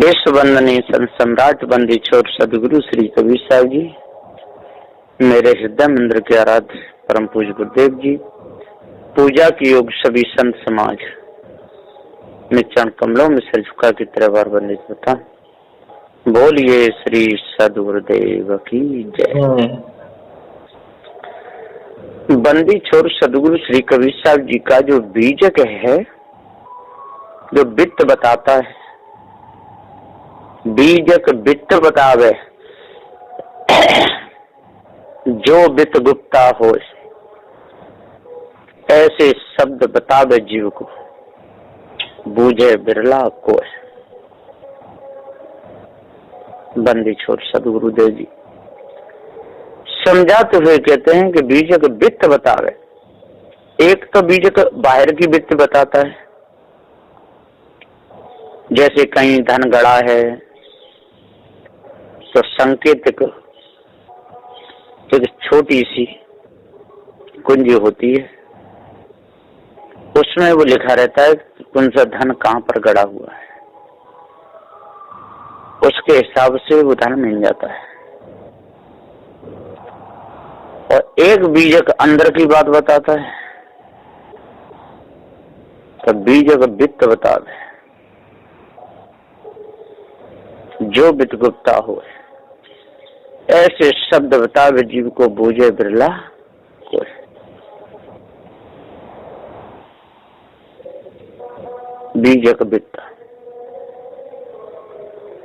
विश्व वंदनीय संत सम्राट बंदी छोर सदगुरु श्री कबीर साहब जी, मेरे हृदय मंदिर के आराध्य परम पूज्य गुरुदेव जी, पूजा की योग सभी संत समाज में चरण कमलों में सिर झुका की तरह बार वंदित होता। बोलिए श्री सदगुरुदेव की जय। बंदी छोर सदगुरु श्री कबीर साहब जी का जो बीजक है, जो वित्त बताता है, बीजक वित्त बतावे, जो वित्त गुप्ता हो ऐसे शब्द बतावे जीव को, बूझे बिरला को। बंदी छोर सदगुरुदेव जी समझाते हुए कहते हैं कि बीजक वित्त बतावे। एक तो बीजक बाहर की वित्त बताता है, जैसे कहीं धन गड़ा है तो संकेतिक एक छोटी सी कुंजी होती है, उसमें वो लिखा रहता है कि कौन सा धन कहाँ पर गड़ा हुआ है, उसके हिसाब से वो धन मिल जाता है। और एक बीजक अंदर की बात बताता है, तो बीजक वित्त बता दे, जो वित्त गुप्ता हो ऐसे शब्द बतावे जीव को, बूझे बिरला को। बीजक वित्त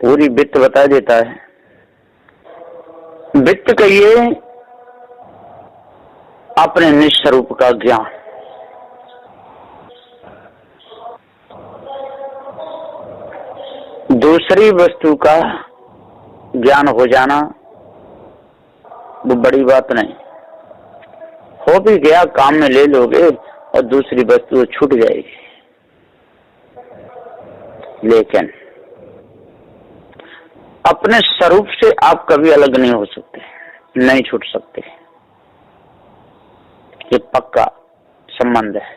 पूरी वित्त बता देता है। वित्त कहिए अपने निस्वरूप का ज्ञान, दूसरी वस्तु का ज्ञान हो जाना वो बड़ी बात नहीं। हो भी गया, काम में ले लोगे और दूसरी वस्तु छूट जाएगी, लेकिन अपने स्वरूप से आप कभी अलग नहीं हो सकते, नहीं छूट सकते। ये पक्का संबंध है,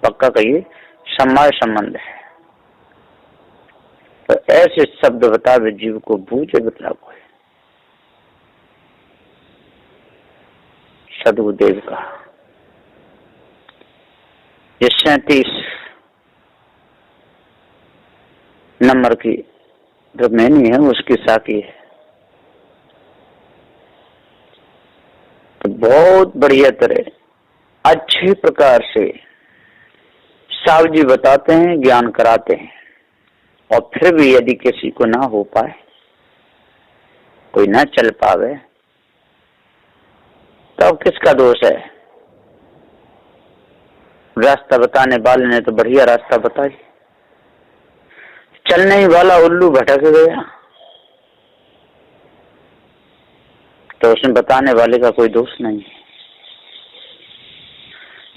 पक्का कहिए समय संबंध है। तो ऐसे शब्द बतावे जीव को, बूझे बतला को। सदगुरुदेव का ये 37 नंबर की जो मैनी है उसकी साकी है। तो बहुत बढ़िया तरह अच्छे प्रकार से साहब जी बताते हैं, ज्ञान कराते हैं। और फिर भी यदि किसी को ना हो पाए, कोई ना चल पावे, तो किसका दोष है? रास्ता बताने वाले ने तो बढ़िया रास्ता बताई, चलने ही वाला उल्लू भटक गया, तो उसमें बताने वाले का कोई दोष नहीं है।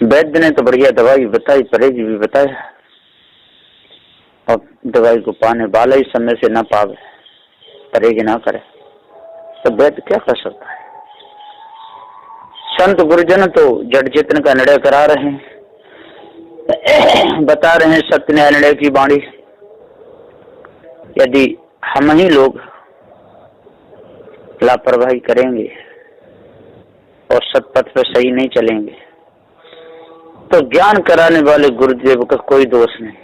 वैद्य ने तो बढ़िया दवाई बताई, परहेज भी बताया, और दवाई को पाने वाला ही समय से ना पावे, परहेज ना करे, तो वैद्य क्या कर सकता है? संत गुरुजन तो जड़ चेतन का निर्णय करा रहे हैं, बता रहे हैं सत्य न्याय निर्णय की वाणी। यदि हम ही लोग लापरवाही करेंगे और सत्पथ पर सही नहीं चलेंगे, तो ज्ञान कराने वाले गुरुदेव का कोई दोष नहीं।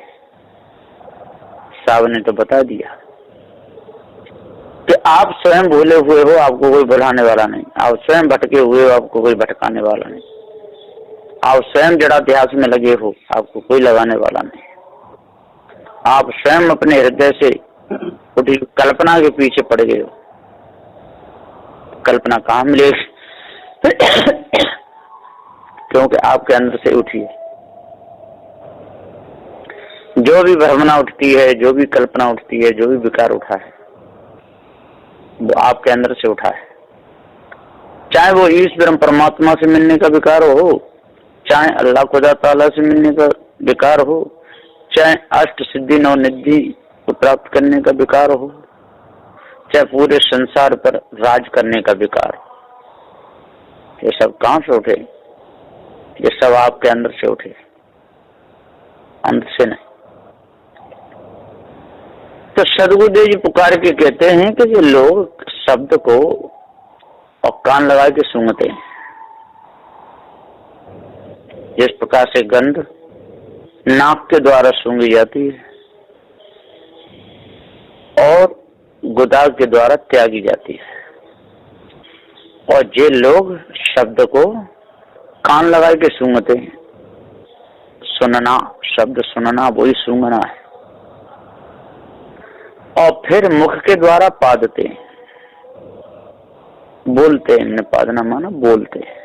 साहब ने तो बता दिया कि आप स्वयं भूले हुए हो, आपको कोई भुलाने वाला नहीं। आप स्वयं भटके हुए हो, आपको कोई भटकाने वाला नहीं। आप स्वयं जड़ाध्यास में लगे हो, आपको कोई लगाने वाला नहीं। आप स्वयं अपने हृदय से उठी कल्पना के पीछे पड़ गए हो, कल्पना कहाँ मिलेगी? क्योंकि आपके अंदर से उठी है। जो भी भावना उठती है, जो भी कल्पना उठती है, जो भी विकार उठा है, वो आपके अंदर से उठा है। चाहे वो ईश्वर परमात्मा से मिलने का विकार हो, चाहे अल्लाह खुदा ताला से मिलने का विकार हो, चाहे अष्ट सिद्धि नौ निधि को प्राप्त करने का विकार हो, चाहे पूरे संसार पर राज करने का विकार हो, ये सब कहाँ से उठे? ये सब आपके अंदर से उठे, अंदर से नहीं। तो सदगुरुदेव जी पुकार के कहते हैं कि जो लोग शब्द को और कान लगा के सूंघते हैं, जिस प्रकार से गंध नाक के द्वारा सूंघी जाती है और गुदा के द्वारा त्यागी जाती है, और जे लोग शब्द को कान लगा के सूंघते हैं, सुनना, शब्द सुनना वही सूंघना है, और फिर मुख के द्वारा पादते हैं, बोलते हैं, निपादना माना बोलते हैं,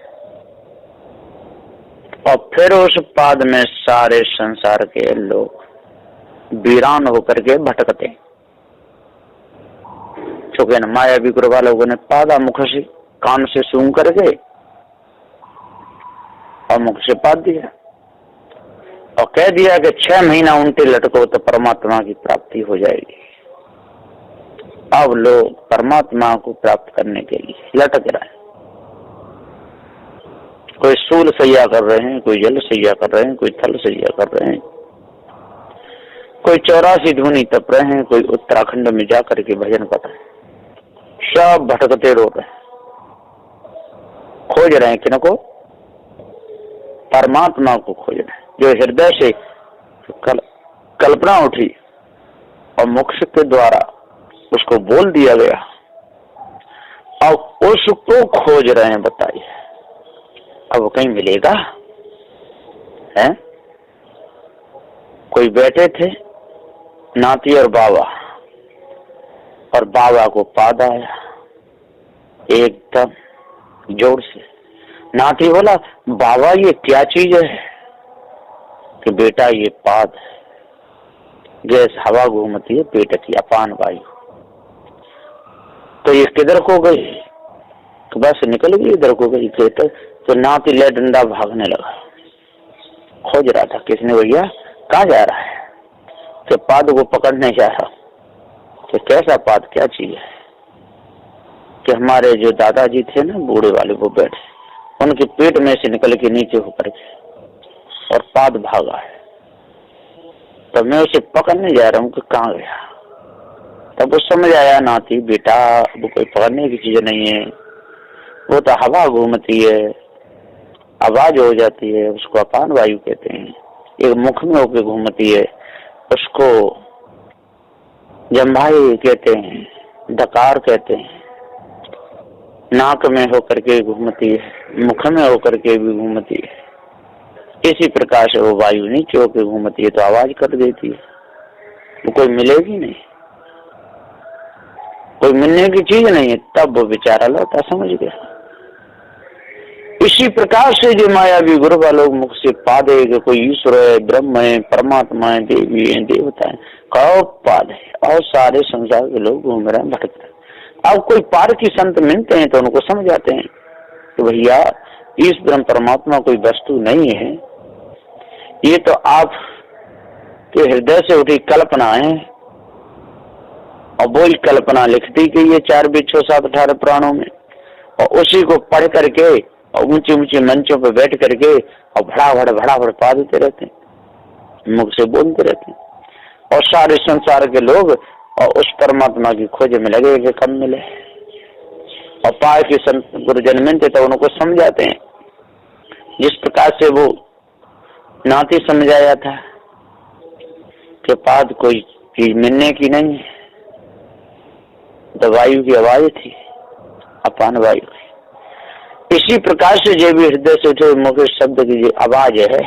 और फिर उस पाद में सारे संसार के लोग वीरान होकर के भटकते हैं। चूंकि न मायावी गुरुवा लोगों ने पादा मुख से, कान से सूंघ करके और मुख से पाद दिया और कह दिया कि 6 महीना उल्टे लटको तो परमात्मा की प्राप्ति हो जाएगी। अब लोग परमात्मा को प्राप्त करने के लिए लटक रहे हैं। कोई सूल सैया कर रहे हैं, कोई जल सैया कर रहे हैं, कोई थल सैया कर रहे हैं, कोई 84 धुनी तप रहे हैं, कोई उत्तराखंड में जाकर के भजन कर रहे हैं। सब भटकते रो रहे हैं, खोज रहे हैं किनको, परमात्मा को खोज रहे हैं। जो हृदय से कल्पना उठी और मुख के द्वारा उसको बोल दिया गया, अब उसको खोज रहे हैं। बताइए अब कहीं मिलेगा है? कोई बैठे थे नाती और बाबा, और बाबा को पाद आया एकदम जोर से। नाती बोला, बाबा ये क्या चीज है? कि बेटा ये पाद है, गैस हवा घूमती है पेट की, अपान वायु। तो ये किधर को गई? तो बस निकल गई, इधर को गई। तो नाती ले डंडा भागने लगा, खोज रहा था किसने, भैया कहाँ जा रहा है? कि पाद को पकड़ने जा रहा। कि कैसा पाद, क्या चीज है? कि हमारे जो दादाजी थे ना बूढ़े वाले, वो बैठे, उनके पेट में से निकल के नीचे होकर के और पाद भागा है। तब मैं उसे पकड़ने जा रहा हूँ कि कहाँ गया। तब वो समझ आया नाती, बेटा वो कोई पकड़ने की चीज नहीं है, वो तो हवा घूमती है, आवाज हो जाती है, उसको अपान वायु कहते हैं। एक मुख में होकर घूमती है, उसको जम्भाई कहते हैं, डकार कहते हैं। नाक में होकर के घूमती है, मुख में होकर के भी घूमती है। इसी प्रकार से वो वायु नीचे होकर घूमती है तो आवाज कर देती है। वो कोई मिलेगी नहीं, कोई मिलने की चीज नहीं है। तब वो बेचारा लौटा, समझ गया। इसी प्रकार से जो मायावी गुरुवा लोग मुख से पादे कि कोई ईश्वर है, ब्रह्म है, परमात्मा है, देवी है, देवता है, कहो पाद है, और सारे संसार के लोग घूम रहे हैं, भटक रहे हैं। अब कोई पार की संत मिलते हैं तो उनको समझ आते हैं कि भैया इस ब्रह्म परमात्मा कोई वस्तु नहीं है, ये तो आप के हृदय से उठी कल्पना है, और वही कल्पना लिख दी गई है 4 बीच 6 7 18 पुराणों में, और उसी को पढ़ करके और ऊंचे ऊंचे मंचों पर बैठ करके और भड़ाभड़ पा देते रहते हैं, मुख से बोलते रहते हैं। और सारे संसार के लोग और उस परमात्मा की खोज में लगे कि कम मिले, और पार के संत गुरुजन मिलते तो उनको समझाते हैं। जिस प्रकार से वो नाती समझाया था कि पाद कोई चीज मिलने की नहीं है, तो वायु की आवाज थी, अपान वायु। इसी प्रकार से जो भी हृदय से उठे मुख शब्द की जो आवाज है,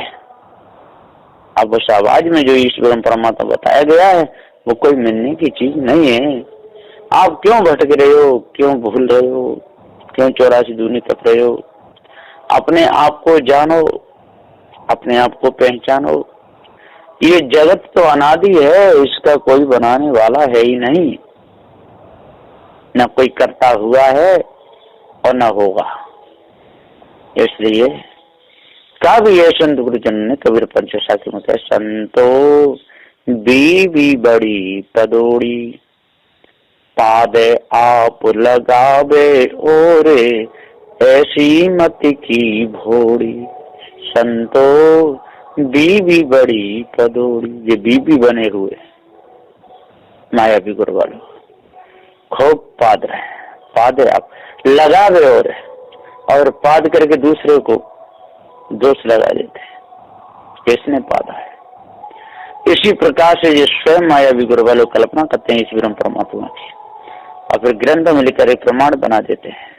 अब उस आवाज में जो ईश्वर परमात्मा बताया गया है वो कोई मिलने की चीज नहीं है। आप क्यों भटक रहे हो, क्यों भूल रहे हो, क्यों 84 दूनी तप रहे हो? अपने आप को जानो, अपने आप को पहचानो। ये जगत तो अनादि है, इसका कोई बनाने वाला है ही नहीं, न कोई करता हुआ है और न होगा। इसलिए कहा भी है संत गुरुजन ने, कबीर पंचसा के मत, संतो बीवी बड़ी पदोड़ी, पादे आप लगावे ओरे, ऐसी मति की भोड़ी। संतो बीवी बड़ी पदोड़ी, ये बीवी बने हुए मायावी गुरु वालों खूब पाद रहे, पादे आप लगावे और पाद करके दूसरे को दोष लगा देते हैं, किसने पादा है। इसी प्रकार से ये स्वयं मायावी गुरु वालों कल्पना करते हैं इस ब्रह्म परमात्मा की और फिर ग्रंथ में लिखकर एक प्रमाण बना देते हैं।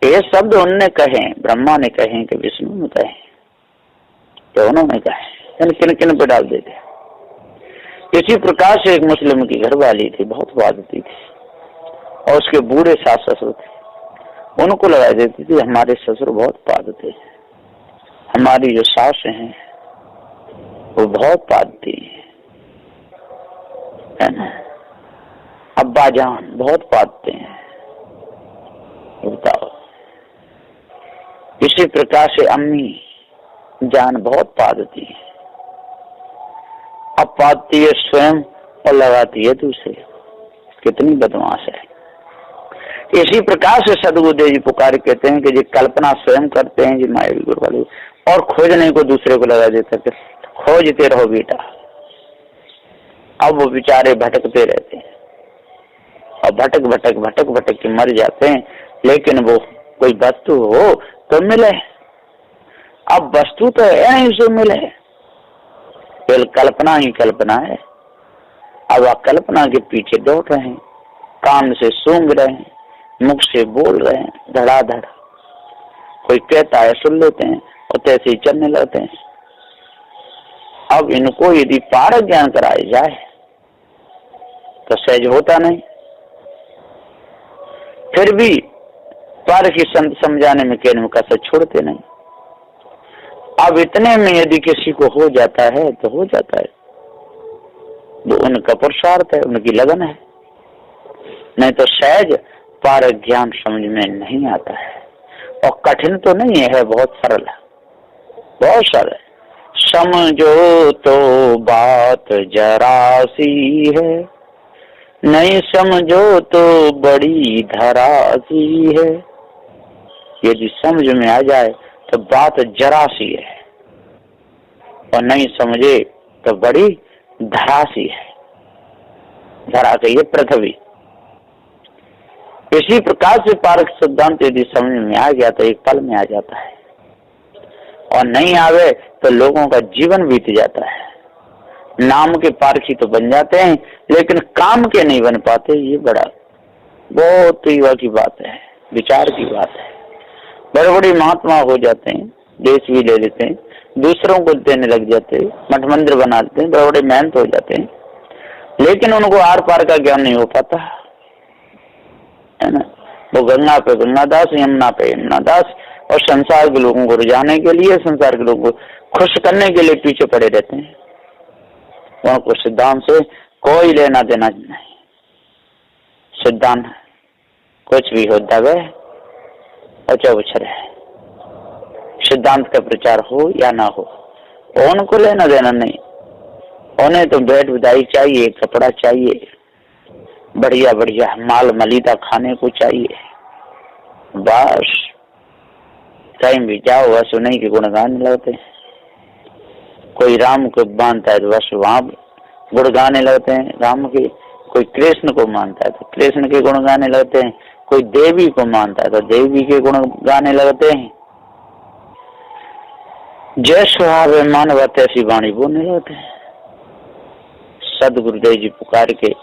ये शब्द उनने कहे, ब्रह्मा ने कहे कि विष्णु ने कहे, तो उन्होंने कहे, किन किन पे डाल देते। इसी प्रकार से एक मुस्लिम की घरवाली थी, बहुत वादती थी और उसके बूढ़े सास ससुर थे, उनको लगा देती थी हमारे ससुर बहुत पादते हैं, हमारी जो सास हैं वो बहुत पादती है ना, अब्बा जान बहुत पादते हैं, बताओ। इसी प्रकार से अम्मी जान बहुत पादती है, अब पादती है स्वयं और लगाती है दूसरे, कितनी बदमाश है। इसी प्रकार से सदगुरुदेव जी पुकार कहते हैं कि जी कल्पना स्वयं करते हैं जी मायावी गुरु वाले और खोजने को दूसरे को लगा देता है, खोजते रहो बेटा। अब वो बेचारे भटकते रहते हैं और भटक भटक भटक भटक के मर जाते हैं, लेकिन वो कोई वस्तु हो तो मिले। अब वस्तु तो है नहीं उसे मिले, केवल कल्पना ही कल्पना है। अब आप कल्पना के पीछे दौड़ रहे हैं, कान से सूंघ रहे हैं, मुख से बोल रहे हैं धड़ाधड़, कोई कहता है सुन लेते हैं और तैसे ही चलने लगते हैं। अब इनको यदि पारक ज्ञान कराया जाए तो सहज होता नहीं, फिर भी पारक ही संत समझाने में कहने में कसर छोड़ते नहीं। अब इतने में यदि किसी को हो जाता है तो हो जाता है, वो उनका पुरुषार्थ है, उनकी लगन है, नहीं तो सहज पारक ज्ञान समझ में नहीं आता है। और कठिन तो नहीं है, बहुत सरल है, बहुत सरल। समझो तो बात जरा सी है, नहीं समझो तो बड़ी धरासी है। यदि समझ में आ जाए तो बात जरा सी है और नहीं समझे तो बड़ी धरासी है। धरा कहिए पृथ्वी। इसी प्रकार से पारक सिद्धांत यदि समझ में आ गया तो एक पल में आ जाता है, और नहीं आवे तो लोगों का जीवन बीत जाता है। नाम के पारखी तो बन जाते हैं लेकिन काम के नहीं बन पाते। ये बड़ा बहुत युवा की बात है, विचार की बात है। बड़े बड़े महात्मा हो जाते हैं, देश भी ले लेते हैं, दूसरों को देने लग जाते हैं, मठ मंदिर बना देते हैं, बड़े बड़े मेहनत हो जाते हैं, लेकिन उनको आर पार का ज्ञान नहीं हो पाता है ना। वो गंगा पे गंगादास, यमुना पे यमुनादास, और संसार के लोगों को रिझाने के लिए, संसार के लोगों को खुश करने के लिए पीछे पड़े रहते हैं। उनको सिद्धांत से कोई लेना देना नहीं। सिद्धांत कुछ भी हो दबे और चौबछर है, सिद्धांत का प्रचार हो या ना हो उनको लेना देना नहीं। उन्हें तो भेंट विदाई चाहिए, कपड़ा चाहिए, बढ़िया बढ़िया माल मलिदा खाने को चाहिए, बस। कहीं भी जाओ बस उन्हीं के गुणगान लगते हैं। कोई राम को मानता है तो बस वहां गुण गाने लगते हैं राम के, कोई कृष्ण को मानता है तो कृष्ण के गुण गाने लगते हैं, कोई देवी को मानता है तो देवी के गुण गाने लगते हैं। जय स्वभाव मानव तैसी वाणी बोलने लगते हैं। सदगुरुदेव जी पुकार के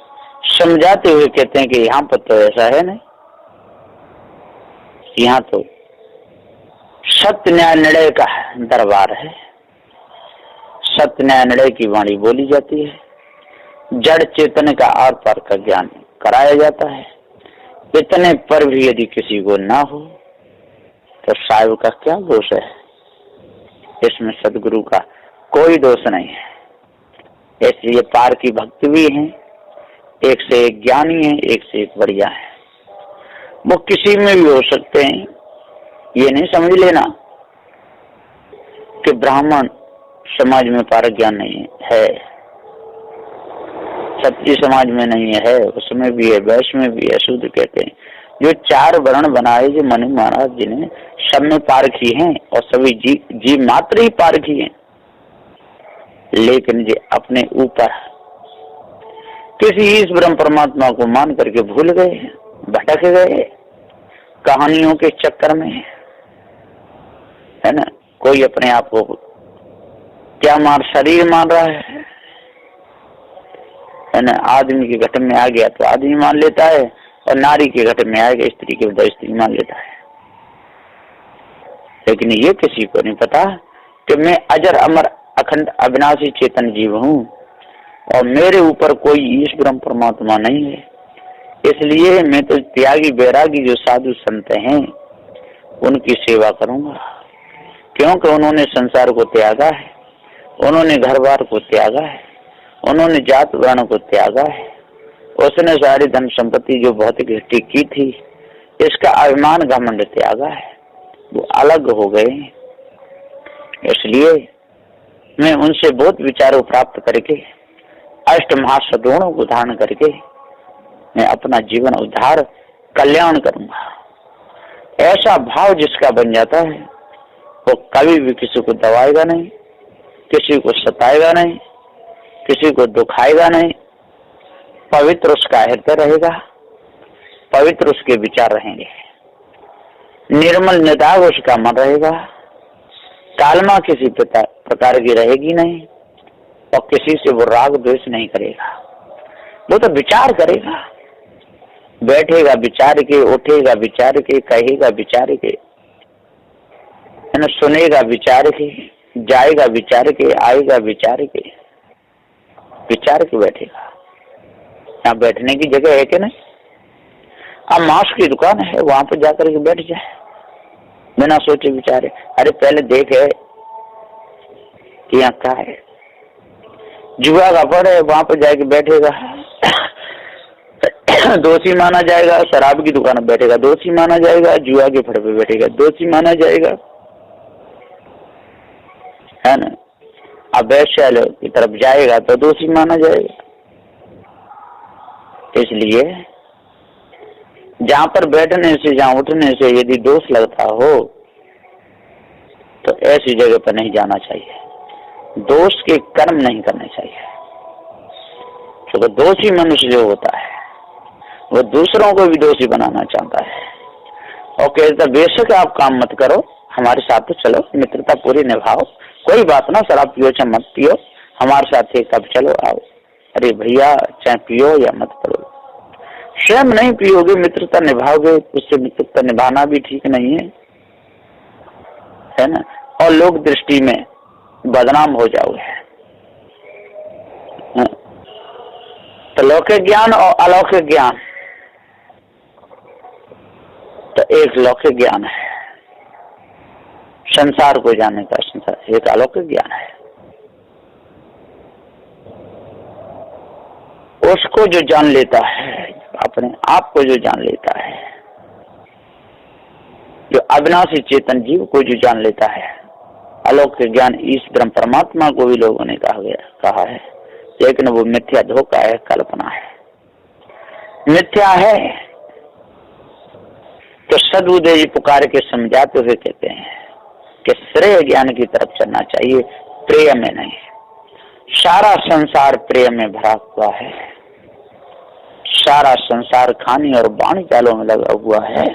समझाते हुए कहते हैं कि यहाँ पर तो ऐसा है नहीं, यहाँ तो सत्य न्याय निर्णय का दरबार है। सत्य न्याय निर्णय की वाणी बोली जाती है, जड़ चेतन का आर पार का ज्ञान कराया जाता है। इतने पर भी यदि किसी को ना हो तो साहिब का क्या दोष है? इसमें सदगुरु का कोई दोष नहीं है। इसलिए पार की भक्ति भी है, एक से एक ज्ञानी है, एक से एक बढ़िया है। वो किसी में भी हो सकते हैं। ये नहीं समझ लेना कि ब्राह्मण समाज में पारक ज्ञान नहीं है, क्षत्रिय समाज में नहीं है, उसमें भी है, वैश्य में भी है। शुद्ध कहते हैं जो चार वर्ण बनाए जो मनु महाराज जी ने, सब में पारखी हैं और सभी जीव मात्र ही पारखी हैं। लेकिन जो अपने ऊपर किसी ईश ब्रह्म परमात्मा को मान करके भूल गए, भटक गए कहानियों के चक्कर में, है ना। कोई अपने आप को क्या शरीर मान रहा है ना। आदमी के घट में आ गया तो आदमी मान लेता है, और नारी के घट में आ गया स्त्री के बजाय स्त्री मान लेता है। लेकिन ये किसी को नहीं पता कि मैं अजर अमर अखंड अविनाशी चेतन जीव हूँ, और मेरे ऊपर कोई ईश ब्रह्म परमात्मा नहीं है। इसलिए मैं तो त्यागी बैरागी जो साधु संत हैं उनकी सेवा करूंगा, क्योंकि उन्होंने संसार को त्यागा है, उन्होंने घर बार को त्यागा है, उन्होंने जात वर्ण को त्यागा है। उसने सारी धन संपत्ति जो भौतिक दृष्टि की थी इसका अभिमान घमंड त्यागा है, वो अलग हो गए। इसलिए मैं उनसे बहुत विचारों प्राप्त करके अष्ट महासद्गुणों को धारण करके मैं अपना जीवन उद्धार कल्याण करूंगा। ऐसा भाव जिसका बन जाता है वो कभी भी किसी को दबाएगा नहीं, किसी को सताएगा नहीं, किसी को दुखाएगा नहीं। पवित्र उसका हृदय रहेगा, पवित्र उसके विचार रहेंगे, निर्मल निदाग उसका मन रहेगा, कालमा किसी प्रकार की रहेगी नहीं, और किसी से वो राग द्वेष नहीं करेगा। वो तो विचार करेगा, बैठेगा विचार के, उठेगा विचार के, कहेगा विचार के, है ना, सुनेगा विचार के, जाएगा विचार के, आएगा विचार के, विचार के बैठेगा। यहाँ बैठने की जगह है कि नहीं? अब मांस की दुकान है, वहां पर जाकर के बैठ जाए बिना सोचे विचारे। अरे पहले देखे कि यहाँ क्या है। जुआ का पड़ है, वहां पर जाके बैठेगा दोषी माना जाएगा। शराब की दुकान पर बैठेगा, दोषी माना जाएगा। जुआ के फड़ पे बैठेगा, दोषी माना जाएगा, है ना। अब वैश्यालय की तरफ जाएगा तो दोषी माना जाएगा। इसलिए जहां पर बैठने से, जहां उठने से यदि दोष लगता हो तो ऐसी जगह पर नहीं जाना चाहिए। दोष के कर्म नहीं करने चाहिए। तो दोषी मनुष्य जो होता है वो दूसरों को भी दोषी बनाना चाहता है, और कहता बेशक आप काम मत करो, हमारे साथ तो चलो, मित्रता पूरी निभाओ, कोई बात ना, शराब पियो चाहे मत पियो, हमारे साथ एक कप चलो आओ। अरे भैया, चाहे पियो या मत पियो, स्वयं नहीं पियोगे, मित्रता निभाओगे, उससे मित्रता निभाना भी ठीक नहीं है ना। और लोक दृष्टि में बदनाम हो जाओगे। तो लौकिक ज्ञान और अलौकिक ज्ञान, तो एक लौकिक ज्ञान है संसार को जानने का, संसार एक अलौकिक ज्ञान है। उसको जो जान लेता है, अपने आप को जो जान लेता है, जो अविनाशी चेतन जीव को जो जान लेता है, अलौकिक ज्ञान ईश ब्रह्म परमात्मा को भी लोगों ने कहा है, लेकिन वो मिथ्या धोखा है, कल्पना है, मिथ्या है। तो सदबुद्धि जी पुकार के समझाते हुए कहते हैं कि श्रेय ज्ञान की तरफ चलना चाहिए, प्रेम में नहीं। सारा संसार प्रेम में भरा हुआ है, सारा संसार खाने और वाणी जालों में लगा हुआ है।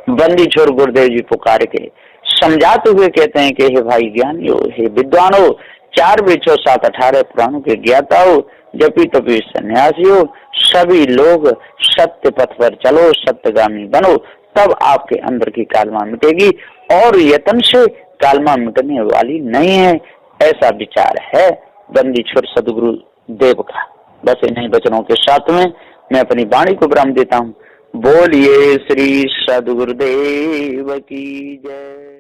बंदी छोर गुरुदेव जी पुकार के समझाते हुए कहते हैं कि हे भाई ज्ञानियो, हे विद्वानो, 4 वेद 7 18 पुराणों के ज्ञाता हो, जपी तपी सन्यासी हो, सभी लोग सत्य पथ पर चलो, सत्यगामी बनो, तब आपके अंदर की कालमा मिटेगी, और यत्न से कालमा मिटने वाली नहीं है। ऐसा विचार है बंदी छोर सदगुरु देव का। बस इन्हीं वचनों के साथ में मैं अपनी वाणी को विराम देता हूँ। बोलिए श्री सदगुरुदेव की जय।